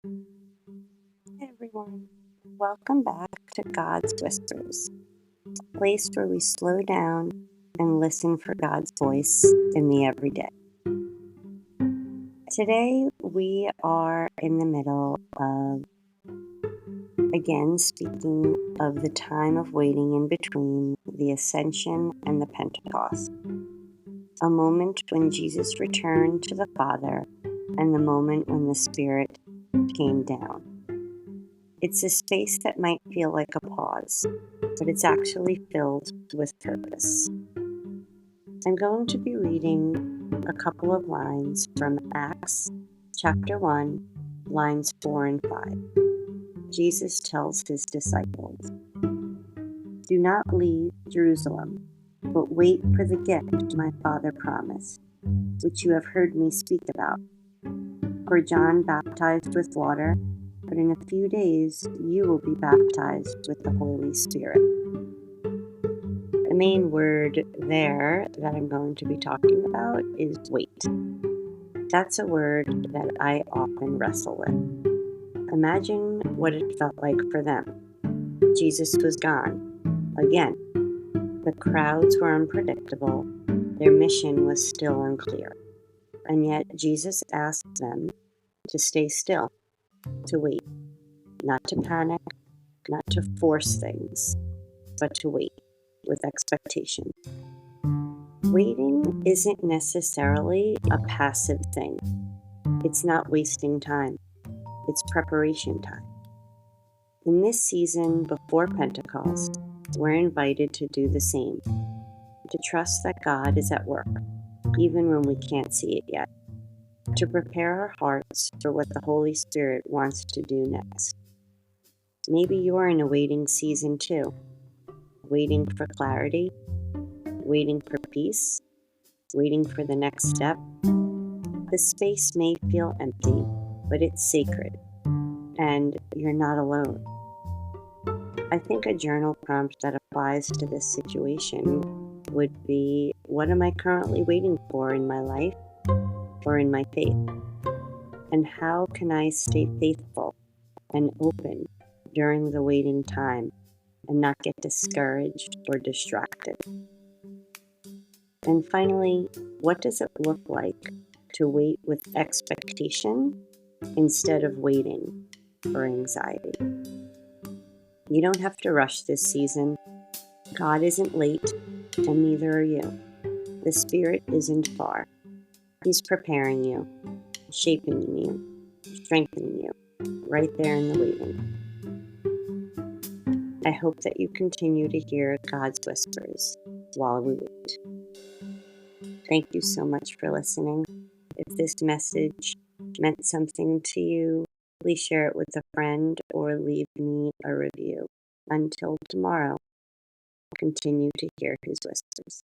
Hey everyone, welcome back to God's Whispers, a place where we slow down and listen for God's voice in the everyday. Today we are in the middle of, again, speaking of the time of waiting in between the Ascension and the Pentecost, a moment when Jesus returned to the Father and the moment when the Spirit came down. It's a space that might feel like a pause, but it's actually filled with purpose. I'm going to be reading a couple of lines from Acts chapter 1, lines 4 and 5. Jesus tells his disciples, "Do not leave Jerusalem, but wait for the gift my Father promised, which you have heard me speak about. For John baptized with water, but in a few days you will be baptized with the Holy Spirit." The main word there that I'm going to be talking about is wait. That's a word that I often wrestle with. Imagine what it felt like for them. Jesus was gone. Again, the crowds were unpredictable. Their mission was still unclear. And yet Jesus asked them to stay still, to wait, not to panic, not to force things, but to wait with expectation. Waiting isn't necessarily a passive thing. It's not wasting time. It's preparation time. In this season before Pentecost, we're invited to do the same, to trust that God is at work, even when we can't see it yet, to prepare our hearts for what the Holy Spirit wants to do next. Maybe you're in a waiting season too, waiting for clarity, waiting for peace, waiting for the next step. The space may feel empty, but it's sacred, and you're not alone. I think a journal prompt that applies to this situation would be, what am I currently waiting for in my life or in my faith? And how can I stay faithful and open during the waiting time and not get discouraged or distracted? And finally, what does it look like to wait with expectation instead of waiting for anxiety? You don't have to rush this season. God isn't late, and neither are you. The Spirit isn't far. He's preparing you, shaping you, strengthening you, right there in the waiting. I hope that you continue to hear God's whispers while we wait. Thank you so much for listening. If this message meant something to you, please share it with a friend or leave me a review. Until tomorrow, continue to hear his whispers.